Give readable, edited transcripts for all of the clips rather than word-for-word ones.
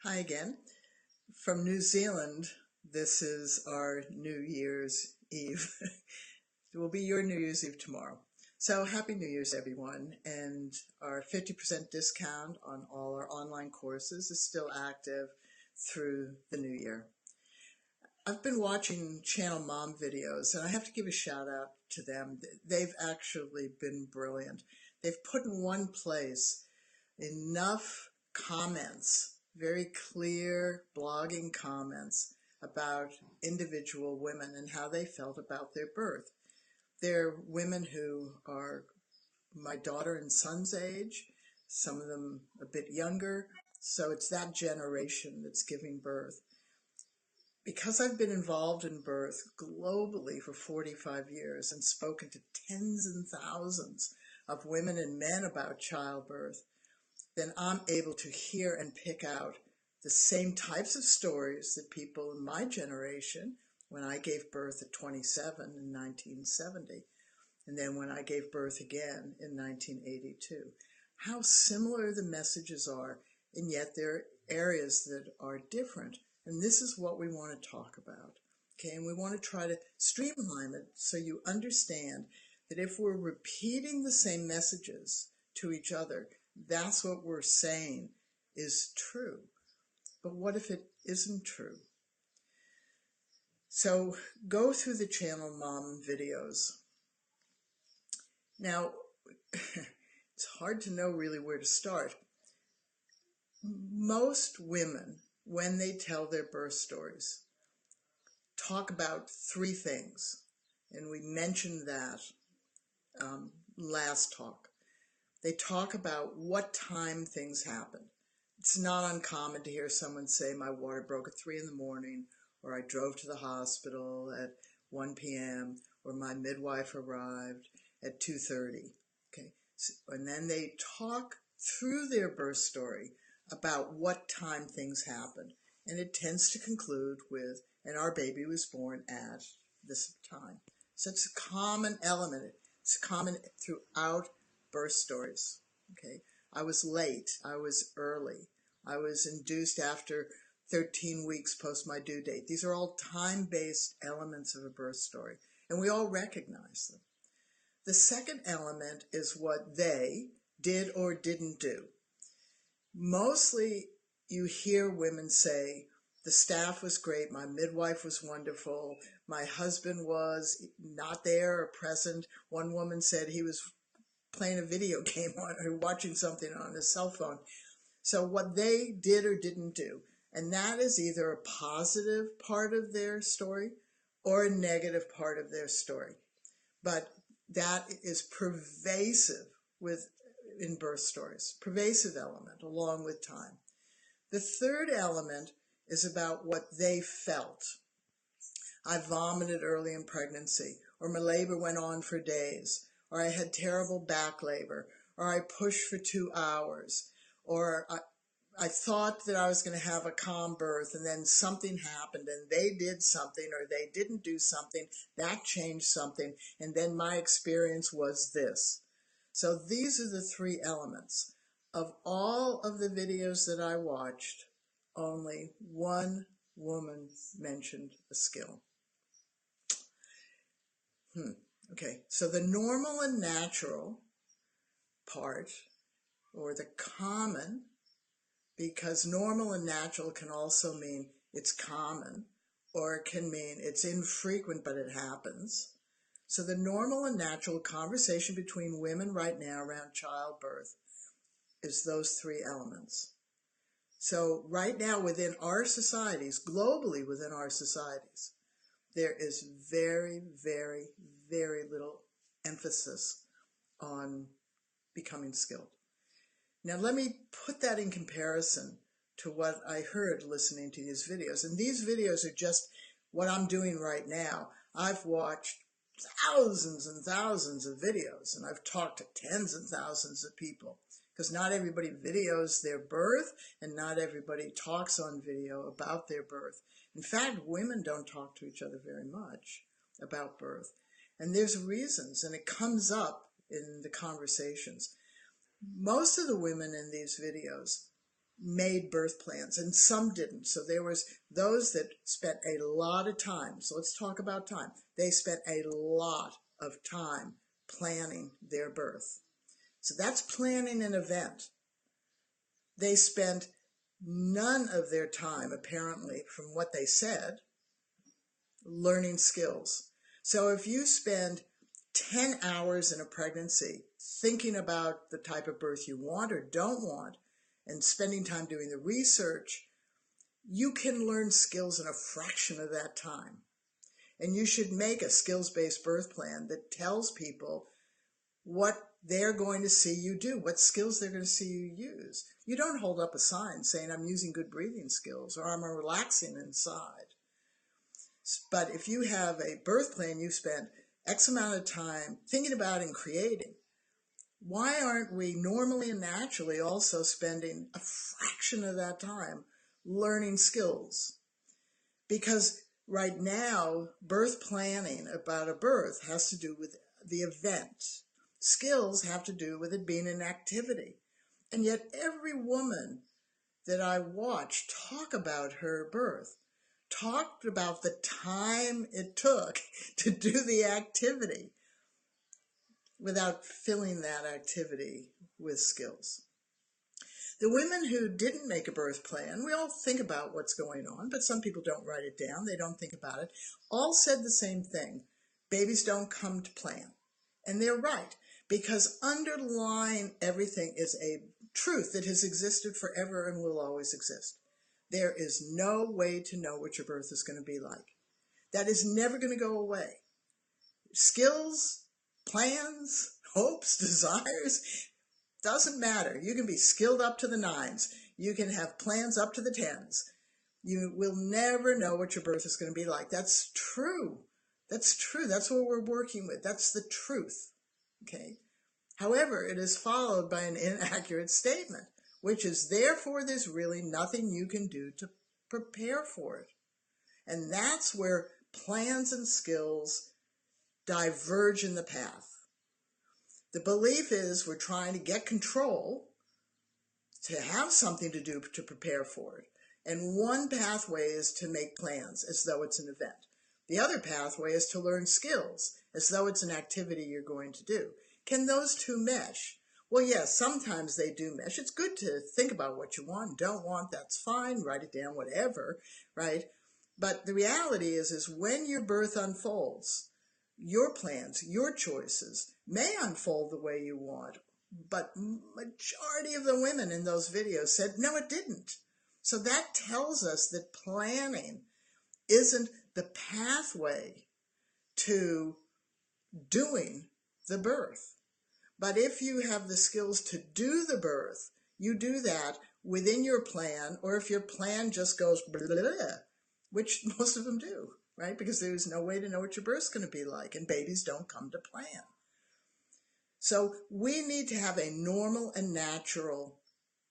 Hi again. From New Zealand, this is our New Year's Eve. It will be your New Year's Eve tomorrow. So happy New Year's, everyone. And our 50% discount on all our online courses is still active through the new year. I've been watching Channel Mom videos, and I have to give a shout out to them. They've actually been brilliant. They've put in one place enough comments, very clear blogging comments about individual women and how they felt about their birth. They're women who are my daughter and son's age, some of them a bit younger, so it's that generation that's giving birth. Because I've been involved in birth globally for 45 years and spoken to tens and thousands of women and men about childbirth, then I'm able to hear and pick out the same types of stories that people in my generation, when I gave birth at 27 in 1970, and then when I gave birth again in 1982, how similar the messages are, and yet there are areas that are different. And this is what we want to talk about, okay? And we want to try to streamline it so you understand that if we're repeating the same messages to each other, that's what we're saying is true. But what if it isn't true? So go through the Channel Mom videos. Now, it's hard to know really where to start. Most women, when they tell their birth stories, talk about three things. And we mentioned that last talk. They talk about what time things happened. It's not uncommon to hear someone say, my water broke at 3 in the morning, or I drove to the hospital at 1 p.m., or my midwife arrived at 2:30. Okay, and then they talk through their birth story about what time things happened. And it tends to conclude with, and our baby was born at this time. So it's a common element. It's common throughout birth stories. Okay, I was late, I was early, I was induced after 13 weeks post my due date. These are all time-based elements of a birth story, and we all recognize them. The second element is what they did or didn't do. Mostly you hear women say, the staff was great, my midwife was wonderful, my husband was not there or present. One woman said he was playing a video game or watching something on his cell phone. So what they did or didn't do, and that is either a positive part of their story or a negative part of their story. But that is pervasive in birth stories, pervasive element along with time. The third element is about what they felt. I vomited early in pregnancy, or my labor went on for days, or I had terrible back labor, or I pushed for 2 hours, or I thought that I was going to have a calm birth, and then something happened, and they did something, or they didn't do something, that changed something, and then my experience was this. So these are the three elements. Of all of the videos that I watched, only one woman mentioned a skill. Okay, so the normal and natural part, or the common, because normal and natural can also mean it's common, or it can mean it's infrequent, but it happens. So the normal and natural conversation between women right now around childbirth is those three elements. So right now within our societies, globally within our societies, there is very, very, very little emphasis on becoming skilled. Now let me put that in comparison to what I heard listening to these videos. And these videos are just what I'm doing right now. I've watched thousands and thousands of videos, and I've talked to tens and thousands of people, because not everybody videos their birth, and not everybody talks on video about their birth. In fact, women don't talk to each other very much about birth. And there's reasons, and it comes up in the conversations. Most of the women in these videos made birth plans and some didn't. So there was those that spent a lot of time. So let's talk about time. They spent a lot of time planning their birth. So that's planning an event. They spent none of their time, apparently, from what they said, learning skills. So if you spend 10 hours in a pregnancy thinking about the type of birth you want or don't want, and spending time doing the research, you can learn skills in a fraction of that time. And you should make a skills-based birth plan that tells people what they're going to see you do, what skills they're going to see you use. You don't hold up a sign saying, I'm using good breathing skills or I'm relaxing inside. But if you have a birth plan you spent X amount of time thinking about and creating, why aren't we normally and naturally also spending a fraction of that time learning skills? Because right now, birth planning about a birth has to do with the event. Skills have to do with it being an activity. And yet every woman that I watch talk about her birth talked about the time it took to do the activity without filling that activity with skills. The women who didn't make a birth plan, we all think about what's going on, but some people don't write it down, they don't think about it, all said the same thing. Babies don't come to plan. And they're right, because underlying everything is a truth that has existed forever and will always exist. There is no way to know what your birth is going to be like. That is never going to go away. Skills, plans, hopes, desires, doesn't matter. You can be skilled up to the 9s. You can have plans up to the 10s. You will never know what your birth is going to be like. That's true. That's true. That's what we're working with. That's the truth. Okay. However, it is followed by an inaccurate statement, which is, therefore, there's really nothing you can do to prepare for it. And that's where plans and skills diverge in the path. The belief is we're trying to get control to have something to do to prepare for it. And one pathway is to make plans as though it's an event. The other pathway is to learn skills as though it's an activity you're going to do. Can those two mesh? Well, yes, sometimes they do mesh. It's good to think about what you want and don't want. That's fine. Write it down, whatever, right? But the reality is when your birth unfolds, your plans, your choices may unfold the way you want, but majority of the women in those videos said, no, it didn't. So that tells us that planning isn't the pathway to doing the birth. But if you have the skills to do the birth, you do that within your plan, or if your plan just goes blah, blah, blah, which most of them do, right? Because there's no way to know what your birth's going to be like, and babies don't come to plan. So we need to have a normal and natural,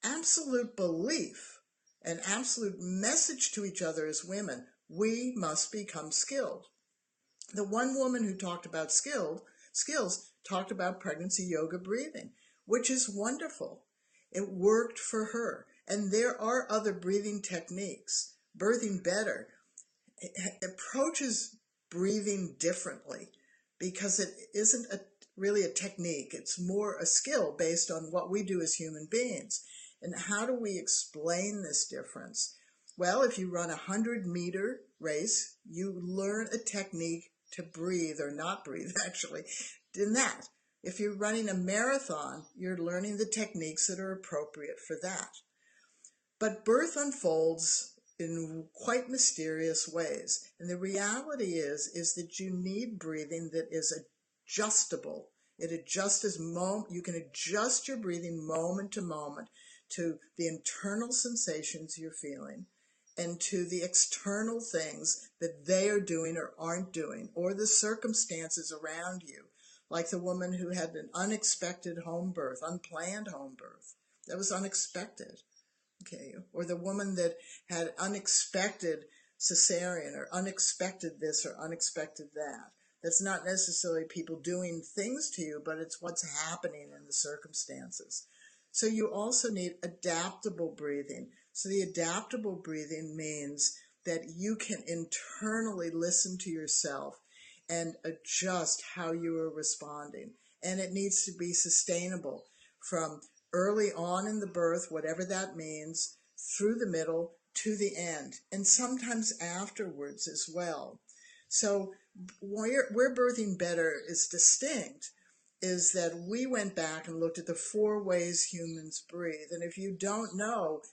absolute belief, an absolute message to each other as women. We must become skilled. The one woman who talked about skills talked about pregnancy yoga breathing, which is wonderful. It worked for her. And there are other breathing techniques. Birthing Better approaches breathing differently because it isn't really a technique. It's more a skill based on what we do as human beings. And how do we explain this difference? Well, if you run a 100-meter race, you learn a technique to breathe, or not breathe, actually, in that. If you're running a marathon, you're learning the techniques that are appropriate for that. But birth unfolds in quite mysterious ways. And the reality is that you need breathing that is adjustable. It adjusts you can adjust your breathing moment to moment to the internal sensations you're feeling and to the external things that they are doing or aren't doing, or the circumstances around you, like the woman who had an unexpected home birth, unplanned home birth. That was unexpected, okay? Or the woman that had unexpected cesarean, or unexpected this or unexpected that. That's not necessarily people doing things to you, but it's what's happening in the circumstances. So you also need adaptable breathing. So the adaptable breathing means that you can internally listen to yourself and adjust how you are responding. And it needs to be sustainable from early on in the birth, whatever that means, through the middle to the end, and sometimes afterwards as well. So where Birthing Better is distinct is that we went back and looked at the 4 ways humans breathe. And if you don't know,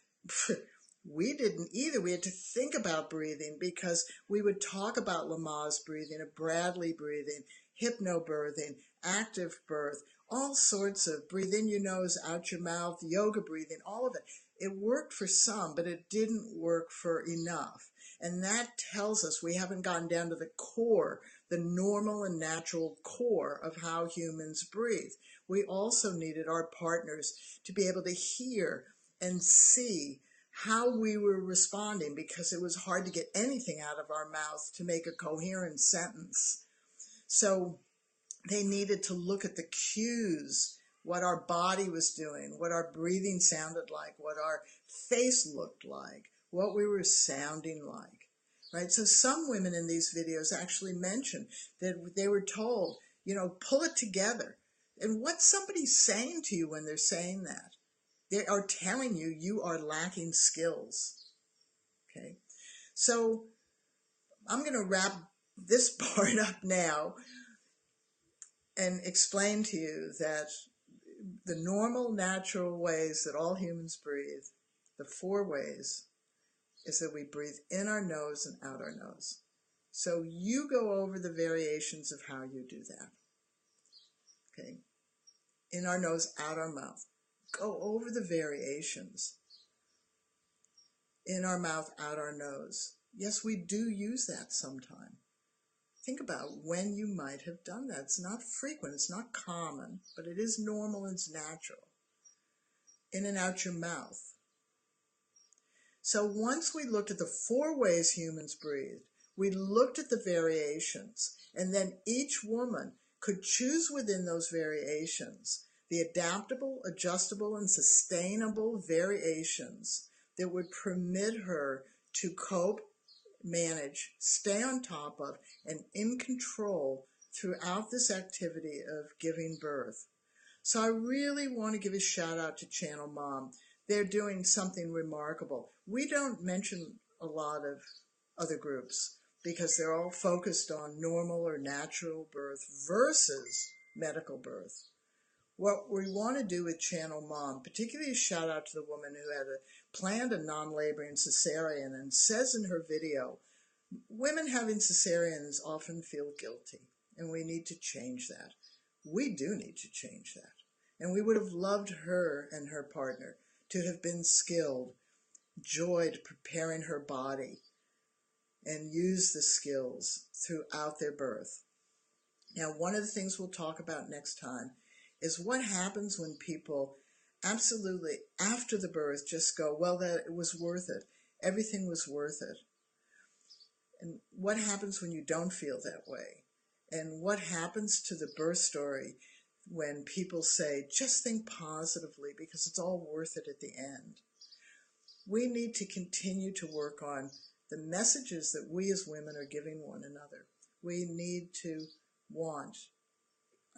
we didn't either. We had to think about breathing because we would talk about Lamaze breathing, a Bradley breathing, hypnobirthing, active birth, all sorts of breathe in your nose, out your mouth, yoga breathing, all of it. It worked for some, but it didn't work for enough. And that tells us we haven't gotten down to the core, the normal and natural core of how humans breathe. We also needed our partners to be able to hear and see how we were responding, because it was hard to get anything out of our mouth to make a coherent sentence. So they needed to look at the cues, what our body was doing, what our breathing sounded like, what our face looked like, what we were sounding like, right? So some women in these videos actually mentioned that they were told, pull it together. And what's somebody saying to you when they're saying that? They are telling you you are lacking skills, okay? So I'm going to wrap this part up now and explain to you that the normal, natural ways that all humans breathe, the 4 ways, is that we breathe in our nose and out our nose. So you go over the variations of how you do that, okay? In our nose, out our mouth. Go over the variations. In our mouth, out our nose. Yes, we do use that sometime. Think about when you might have done that. It's not frequent, it's not common, but it is normal and it's natural. In and out your mouth. So once we looked at the 4 ways humans breathe, we looked at the variations, and then each woman could choose within those variations the adaptable, adjustable, and sustainable variations that would permit her to cope, manage, stay on top of, and in control throughout this activity of giving birth. So I really want to give a shout out to Channel Mom. They're doing something remarkable. We don't mention a lot of other groups because they're all focused on normal or natural birth versus medical birth. What we want to do with Channel Mom, particularly a shout out to the woman who had planned a non-laboring cesarean and says in her video, women having cesareans often feel guilty, and we need to change that. We do need to change that. And we would have loved her and her partner to have been skilled, joyed preparing her body, and use the skills throughout their birth. Now, one of the things we'll talk about next time is what happens when people absolutely after the birth just go, well, that it was worth it. Everything was worth it. And what happens when you don't feel that way? And what happens to the birth story when people say, just think positively because it's all worth it at the end? We need to continue to work on the messages that we as women are giving one another. We need to want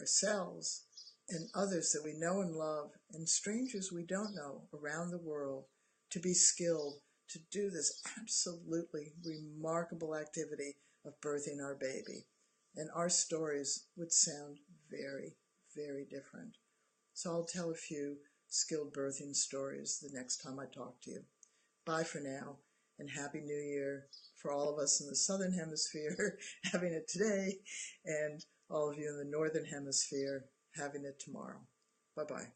ourselves and others that we know and love and strangers we don't know around the world to be skilled to do this absolutely remarkable activity of birthing our baby. And our stories would sound very, very different. So I'll tell a few skilled birthing stories the next time I talk to you. Bye for now, and Happy New Year for all of us in the Southern Hemisphere having it today, and all of you in the Northern Hemisphere having it tomorrow. Bye-bye.